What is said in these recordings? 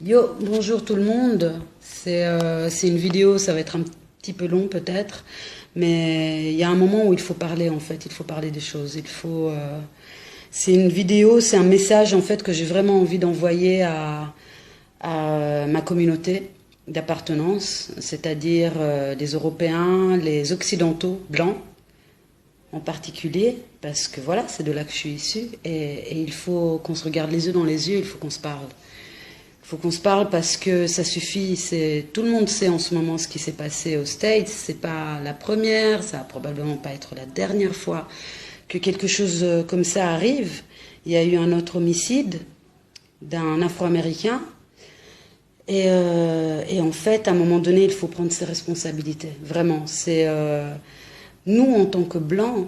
Yo, bonjour tout le monde. C'est une vidéo, ça va être un petit peu long peut-être, mais il y a un moment où il faut parler en fait, il faut parler des choses. C'est une vidéo, c'est un message en fait que j'ai vraiment envie d'envoyer à ma communauté d'appartenance, c'est-à-dire les Européens, les Occidentaux blancs en particulier, parce que voilà, c'est de là que je suis issue, et il faut qu'on se regarde les yeux dans les yeux, il faut qu'on se parle. Il faut qu'on se parle parce que ça suffit. Tout le monde sait en ce moment ce qui s'est passé aux States. C'est pas la première, ça va probablement pas être la dernière fois que quelque chose comme ça arrive. Il y a eu un autre homicide d'un Afro-Américain. Et en fait, à un moment donné, il faut prendre ses responsabilités. Vraiment. Nous, en tant que Blancs,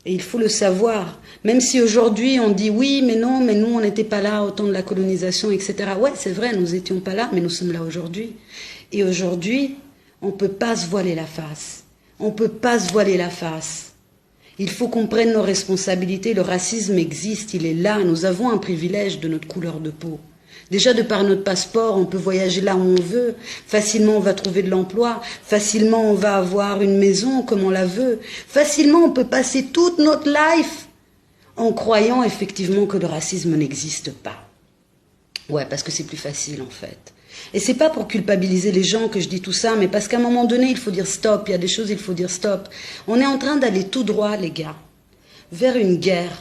et il faut le savoir, même si aujourd'hui on dit oui, mais non, mais nous on n'était pas là au temps de la colonisation, etc. Ouais, c'est vrai, nous n'étions pas là, mais nous sommes là aujourd'hui. Et aujourd'hui, on ne peut pas se voiler la face. On ne peut pas se voiler la face. Il faut qu'on prenne nos responsabilités. Le racisme existe, il est là. Nous avons un privilège de notre couleur de peau. Déjà, de par notre passeport, on peut voyager là où on veut. Facilement, on va trouver de l'emploi. Facilement, on va avoir une maison comme on la veut. Facilement, on peut passer toute notre life en croyant effectivement que le racisme n'existe pas. Ouais, parce que c'est plus facile en fait. Et c'est pas pour culpabiliser les gens que je dis tout ça, mais parce qu'à un moment donné, il faut dire stop. Il y a des choses, il faut dire stop. On est en train d'aller tout droit, les gars, vers une guerre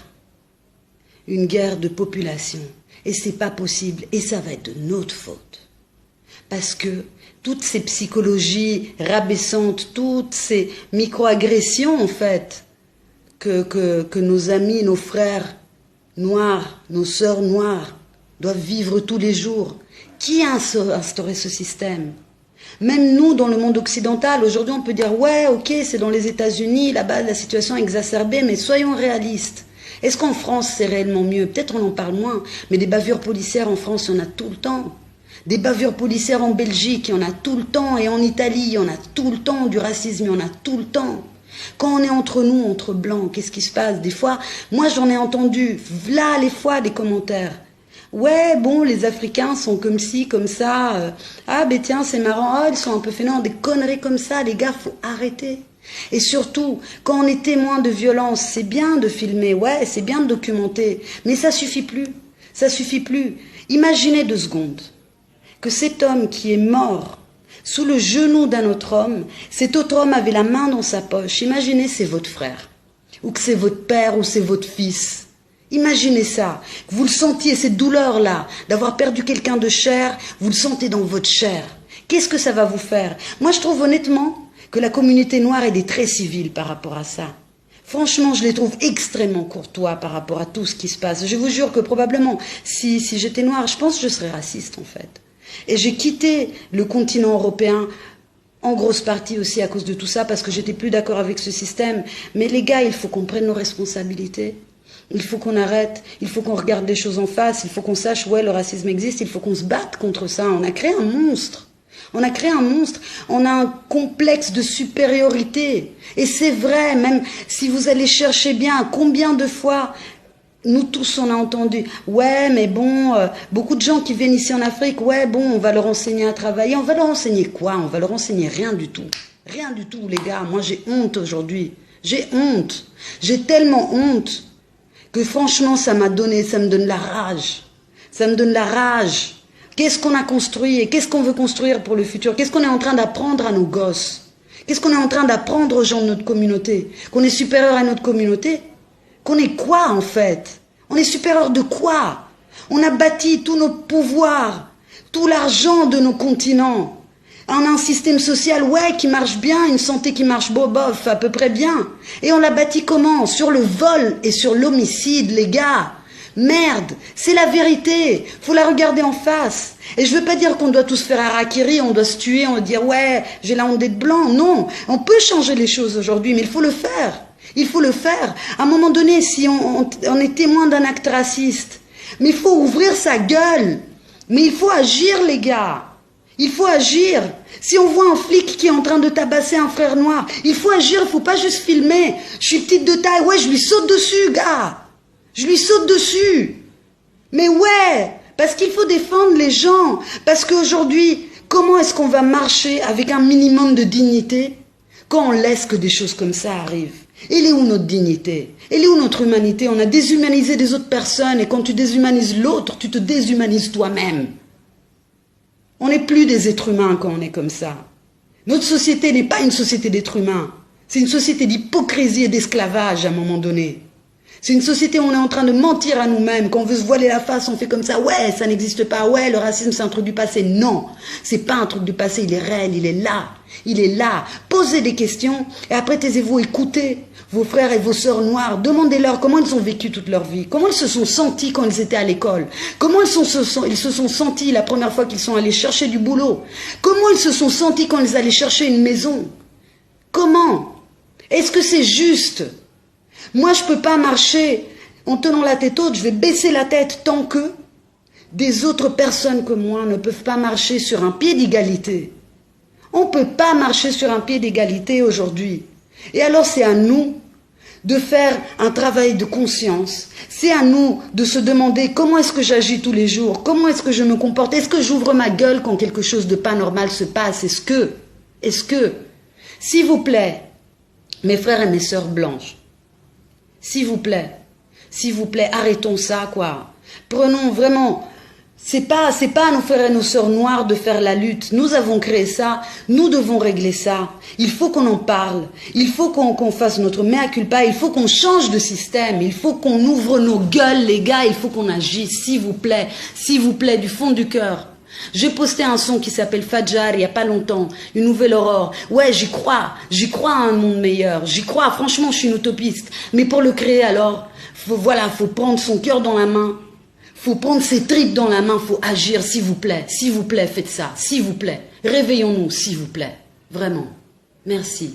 de population. Et c'est pas possible. Et ça va être de notre faute. Parce que toutes ces psychologies rabaissantes, toutes ces micro-agressions, en fait, que nos amis, nos frères noirs, nos sœurs noires doivent vivre tous les jours. Qui a instauré ce système? Même nous, dans le monde occidental, aujourd'hui, on peut dire, ouais, ok, c'est dans les États-Unis, là-bas, la situation est exacerbée, mais soyons réalistes. Est-ce qu'en France, c'est réellement mieux? Peut-être on en parle moins, mais des bavures policières en France, il y en a tout le temps. Des bavures policières en Belgique, il y en a tout le temps. Et en Italie, il y en a tout le temps. Du racisme, il y en a tout le temps. Quand on est entre nous, entre blancs, qu'est-ce qui se passe? Des fois, moi j'en ai entendu, là les fois, des commentaires. Ouais, bon, les Africains sont comme ci, comme ça. Ah, ben tiens, c'est marrant. Ah, ils sont un peu fainéants. Des conneries comme ça, les gars, faut arrêter. Et surtout, quand on est témoin de violence, c'est bien de filmer, ouais, c'est bien de documenter, mais ça suffit plus. Ça suffit plus. Imaginez 2 secondes que cet homme qui est mort sous le genou d'un autre homme, cet autre homme avait la main dans sa poche. Imaginez, c'est votre frère, ou que c'est votre père, ou c'est votre fils. Imaginez ça, que vous le sentiez, cette douleur-là, d'avoir perdu quelqu'un de cher, vous le sentez dans votre chair. Qu'est-ce que ça va vous faire? Moi, je trouve honnêtement que la communauté noire, elle est très civile par rapport à ça. Franchement, je les trouve extrêmement courtois par rapport à tout ce qui se passe. Je vous jure que probablement, si j'étais noire, je pense que je serais raciste en fait. Et j'ai quitté le continent européen en grosse partie aussi à cause de tout ça, parce que j'étais plus d'accord avec ce système. Mais les gars, il faut qu'on prenne nos responsabilités. Il faut qu'on arrête, il faut qu'on regarde les choses en face, il faut qu'on sache, ouais, le racisme existe, il faut qu'on se batte contre ça. On a créé un monstre. On a créé un monstre, on a un complexe de supériorité. Et c'est vrai, même si vous allez chercher bien, combien de fois, nous tous on a entendu, ouais mais bon, beaucoup de gens qui viennent ici en Afrique, ouais bon, on va leur enseigner à travailler. On va leur enseigner quoi? On va leur enseigner rien du tout. Rien du tout les gars, moi j'ai honte aujourd'hui. J'ai honte. J'ai tellement honte que franchement ça me donne la rage. Ça me donne la rage. Qu'est-ce qu'on a construit et qu'est-ce qu'on veut construire pour le futur? Qu'est-ce qu'on est en train d'apprendre à nos gosses? Qu'est-ce qu'on est en train d'apprendre aux gens de notre communauté? Qu'on est supérieur à notre communauté? Qu'on est quoi en fait? On est supérieur de quoi? On a bâti tous nos pouvoirs, tout l'argent de nos continents. On a un système social, ouais, qui marche bien, une santé qui marche bof, à peu près bien. Et on l'a bâti comment? Sur le vol et sur l'homicide, les gars. Merde, c'est la vérité, faut la regarder en face. Et je veux pas dire qu'on doit tous faire harakiri, on doit se tuer, on doit dire ouais, j'ai la honte d'être blanc. Non, on peut changer les choses aujourd'hui, mais il faut le faire. Il faut le faire. À un moment donné, si on est témoin d'un acte raciste, mais il faut ouvrir sa gueule. Mais il faut agir, les gars. Il faut agir. Si on voit un flic qui est en train de tabasser un frère noir, il faut agir, il faut pas juste filmer. Je suis petite de taille, ouais, je lui saute dessus, gars. Je lui saute dessus. Mais ouais, Parce qu'il faut défendre les gens. Parce qu'aujourd'hui, comment est-ce qu'on va marcher avec un minimum de dignité quand on laisse que des choses comme ça arrivent? Elle est où notre dignité? Elle est où notre humanité? On a déshumanisé des autres personnes et quand tu déshumanises l'autre, tu te déshumanises toi-même. On n'est plus des êtres humains quand on est comme ça. Notre société n'est pas une société d'êtres humains. C'est une société d'hypocrisie et d'esclavage à un moment donné. C'est une société où on est en train de mentir à nous-mêmes. Quand on veut se voiler la face, on fait comme ça. Ouais, ça n'existe pas. Ouais, le racisme, c'est un truc du passé. Non, c'est pas un truc du passé. Il est réel, il est là. Il est là. Posez des questions et après, taisez-vous, écoutez vos frères et vos sœurs noirs. Demandez-leur comment ils ont vécu toute leur vie. Comment ils se sont sentis quand ils étaient à l'école. Comment ils se sont sentis la première fois qu'ils sont allés chercher du boulot. Comment ils se sont sentis quand ils allaient chercher une maison. Comment? Est-ce que c'est juste? Moi, je ne peux pas marcher en tenant la tête haute, je vais baisser la tête tant que des autres personnes que moi ne peuvent pas marcher sur un pied d'égalité. On ne peut pas marcher sur un pied d'égalité aujourd'hui. Et alors, c'est à nous de faire un travail de conscience. C'est à nous de se demander comment est-ce que j'agis tous les jours, comment est-ce que je me comporte, est-ce que j'ouvre ma gueule quand quelque chose de pas normal se passe, est-ce que, s'il vous plaît, mes frères et mes sœurs blanches, s'il vous plaît, arrêtons ça, quoi. Prenons vraiment, c'est pas à nos frères et nos sœurs noirs de faire la lutte. Nous avons créé ça, nous devons régler ça. Il faut qu'on en parle, il faut qu'on fasse notre mea culpa, il faut qu'on change de système, il faut qu'on ouvre nos gueules, les gars, il faut qu'on agisse, s'il vous plaît, du fond du cœur. J'ai posté un son qui s'appelle Fadjar il n'y a pas longtemps, une nouvelle aurore. Ouais, j'y crois à un monde meilleur, j'y crois, franchement je suis une utopiste. Mais pour le créer alors, faut prendre son cœur dans la main, faut prendre ses tripes dans la main, faut agir, s'il vous plaît, faites ça, s'il vous plaît. Réveillons-nous, s'il vous plaît, vraiment, merci.